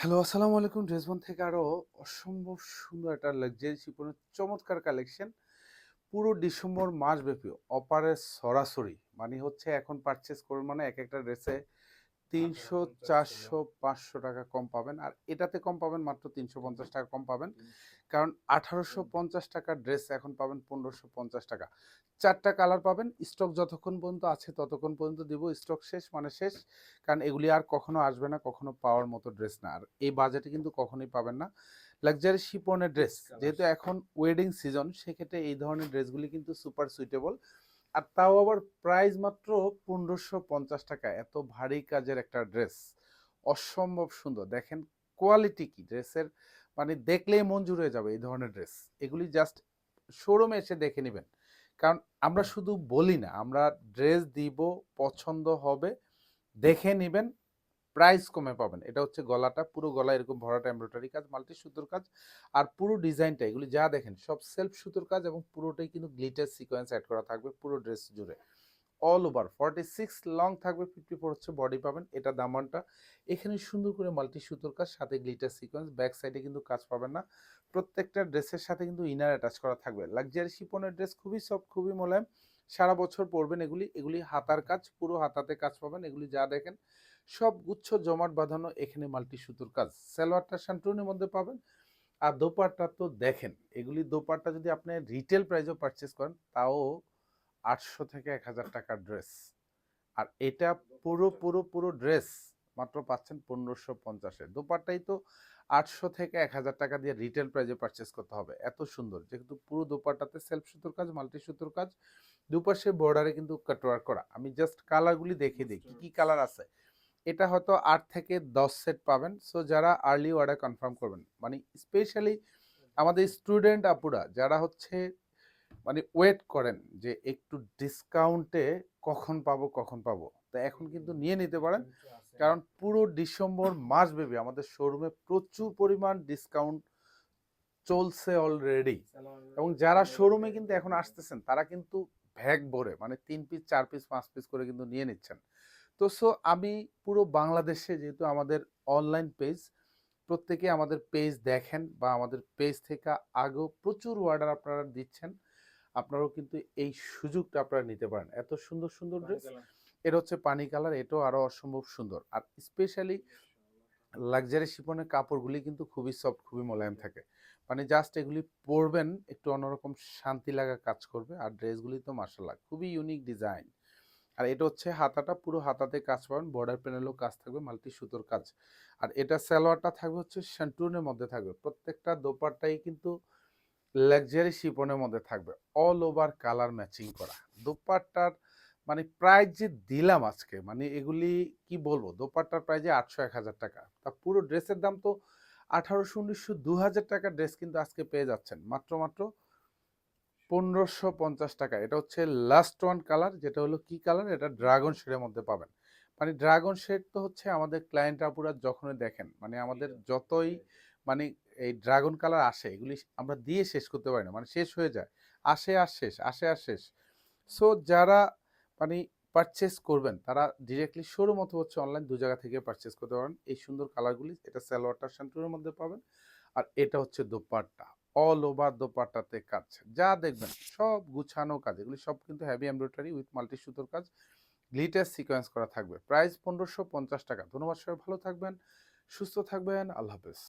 Hello, আসসালামু আলাইকুম। ড্রেসবন থেকে আরো অসম্ভব সুন্দর একটা লাক্সারি শিপনের চমৎকার কালেকশন পুরো ডিসেম্বর মাসব্যাপী অপারে সরাসরি মানে হচ্ছে এখন পারচেস করবেন মানে এক একটা ড্রেসে ৩০০, ৪০০, ৫০০ টাকা কম পাবেন। আর এটাতে কম পাবেন মাত্র ৩৫০ টাকা কম পাবেন। কারণ ১৮৫০ টাকার ড্রেস এখন পাবেন ১৫৫০ টাকা। ৪ টা কালার পাবেন। স্টক যতক্ষণ পর্যন্ত আছে ততক্ষণ পর্যন্ত দিব। স্টক শেষ মানে শেষ। কারণ এগুলি আর কখনো আসবে না, কখনো পাওয়ার মতো ড্রেস না। আর এই বাজেটে কিন্তু কখনোই পাবেন না। লাক্সারি শিফনের ড্রেস যেহেতু এখন ওয়েডিং সিজন, সেক্ষেত্রে এই ধরনের ড্রেসগুলি কিন্তু সুপার সুইটেবল। আর তাও আবার প্রাইস মাত্র ১৫৫০ টাকা। এত ভারী কাজের একটা ড্রেস অসম্ভব সুন্দর। দেখেন কোয়ালিটি কি ড্রেসের, মানে দেখলেই মন জুড়ে যাবে এই ধরনের ড্রেস। এগুলি জাস্ট শোরুমে এসে দেখে নেবেন। কারণ আমরা শুধু বলি না, আমরা ড্রেস দিব, পছন্দ হবে, দেখে নেবেন, প্রাইস কমে পাবেন। এটা হচ্ছে গলাটা, পুরো গলা এরকম ভরাটা এমব্রয়ডারি কাজ, মাল্টি সুতোর কাজ। আর পুরো ডিজাইনটা এগুলি যা দেখেন সব সেলফ সুতোর কাজ এবং পুরোটাই কিন্তু গ্লিটার সিকোয়েন্স অ্যাড করা থাকবে পুরো ড্রেস জুড়ে। অল ওভার 46 লং থাকবে, 54 হচ্ছে বডি পাবেন। এটা দামানটা এখানে সুন্দর করে মাল্টি সুতোর কাজ, সাথে গ্লিটার সিকোয়েন্স। ব্যাক সাইডে কিন্তু কাজ পাবেন না। প্রত্যেকটা ড্রেসের সাথে কিন্তু ইনার অ্যাটাচ করা থাকবে। লাক্সারি শিপনের ড্রেস খুবই সফট, খুবই মোলায়েম, সারা বছর পরবেন এগুলি। এগুলি হাতার কাজ, পুরো হাতাতে কাজ পাবেন। এগুলি যা দেখেন সব গুচ্ছ জমাট বাঁধানো, এখানে মাল্টি সুতোর কাজ। সালোয়ারটা শান্টুনের মধ্যে পাবেন। আর দোপাট্টা তো দেখেন, এগুলি দোপাট্টা যদি আপনি রিটেল প্রাইসেও পারচেস করেন তাও ৮০০ থেকে ১০০০ টাকার ড্রেস। আর এটা পুরো পুরো পুরো ড্রেস মাত্র পাচ্ছেন ১৫৫০-এর। দোপাট্টাই তো ৮০০ থেকে ১০০০ টাকা দিয়ে রিটেল প্রাইসে পারচেস করতে হবে। এত সুন্দর, যেহেতু পুরো দোপাট্টাতে সেলফ সুতোর কাজ, মাল্টি সুতোর কাজ, দুপাশে বর্ডারে কিন্তু কাটওয়ার্ক করা। আমি জাস্ট কালারগুলি দেখিয়ে দিই কি কি কালার আছে। এটা হয়তো ৮ থেকে ১০ সেট পাবেন। সো যারা আর্লি অর্ডার কনফার্ম করবেন, মানে স্পেশালি আমাদের স্টুডেন্ট আপুরা যারা হচ্ছে মানে ওয়েট করেন যে একটু ডিসকাউন্টে কখন পাবো কখন পাবো, তো এখন কিন্তু নিয়ে নিতে পারেন। কারণ পুরো ডিসেম্বর মাসব্যাপী আমাদের শোরুমে প্রচুর পরিমাণ ডিসকাউন্ট চলছে অলরেডি। এবং যারা শোরুমে কিন্তু এখন আসতেছেন তারা কিন্তু ভ্যাগ ভরে মানে ৩ পিস ৪ পিস ৫ পিস করে কিন্তু নিয়ে নিচ্ছেন। তো সো আমি পুরো বাংলাদেশে, যেহেতু আমাদের অনলাইন পেজ, প্রত্যেকে আমাদের পেজ দেখেন বা আমাদের পেজ থেকে আগেও প্রচুর অর্ডার আপনারা দিচ্ছেন, আপনারাও কিন্তু এই সুযোগটা আপনারা নিতে পারেন। এত সুন্দর সুন্দর ড্রেস। এটা হচ্ছে পানি কালার, এটাও আরো অসম্ভব সুন্দর। আর স্পেশালি লাক্সারি শিফনের কাপড়গুলি কিন্তু খুবই সফট, খুবই মোলায়েম থাকে। মানে জাস্ট এগুলি পরবেন, একটু অন্যরকম শান্তি লাগা কাজ করবে। আর ড্রেসগুলি তো মাশাআল্লাহ খুবই ইউনিক ডিজাইন। আর এটা হচ্ছে হাতাটা, পুরো হাতাতে কাজ পাবেন, বর্ডার প্যানেলেও কাজ থাকবে, মাল্টি সুতোর কাজ। আর এটা সালোয়ারটা থাকবে হচ্ছে শান্টুনের মধ্যে থাকবে। প্রত্যেকটা দোপাট্টাই কিন্তু লাক্সারি শিপনের মধ্যে থাকবে, অল ওভার কালার ম্যাচিং করা। দোপাট্টার মানে প্রাইস যে দিলাম আজকে, মানে এগুলি কি বলবো, দোপাট্টার প্রাইস যে ৮০০, ১০০০ টাকা, তা পুরো ড্রেসের দাম তো ১৮০০, ১৯০০, ২০০০ টাকার ড্রেস কিন্তু আজকে পেয়ে যাচ্ছেন মাত্র মাত্র ১৫৫০ টাকা। এটা হচ্ছে লাস্ট ওয়ান কালার, যেটা হলো কি কালার, এটা ড্রাগন শেডের মধ্যে পাবেন। মানে ড্রাগন শেড তো হচ্ছে আমাদের ক্লায়েন্ট আপুরা যখনই দেখেন, মানে আমাদের যতই মানে এই ড্রাগন কালার আসে, এগুলি আমরা দিয়ে শেষ করতে পারি না, মানে শেষ হয়ে যায়। আসে আর শেষ, আসে আর শেষ। সো যারা মানে পারচেস করবেন তারা ডিরেক্টলি শোরুম অথবা হচ্ছে অনলাইন, দু জায়গা থেকে পারচেস করতে পারেন এই সুন্দর কালারগুলি। এটা সালোয়ারটা শান্টুরের মধ্যে পাবেন। আর এটা হচ্ছে দোপাট্টা, অল ওভার দোপাট্টাতে কাজ। যা দেখবেন সব গুছানো কাজ, এগুলি সব কিন্তু হেভি এমব্রয়ডারি উইথ মাল্টি সুতোর কাজ, গ্লিটার সিকোয়েন্স করা থাকবে। প্রাইস ১৫৫০ টাকা। ধন্যবাদ, সবাই ভালো থাকবেন, সুস্থ থাকবেন, আল্লাহ হাফেজ।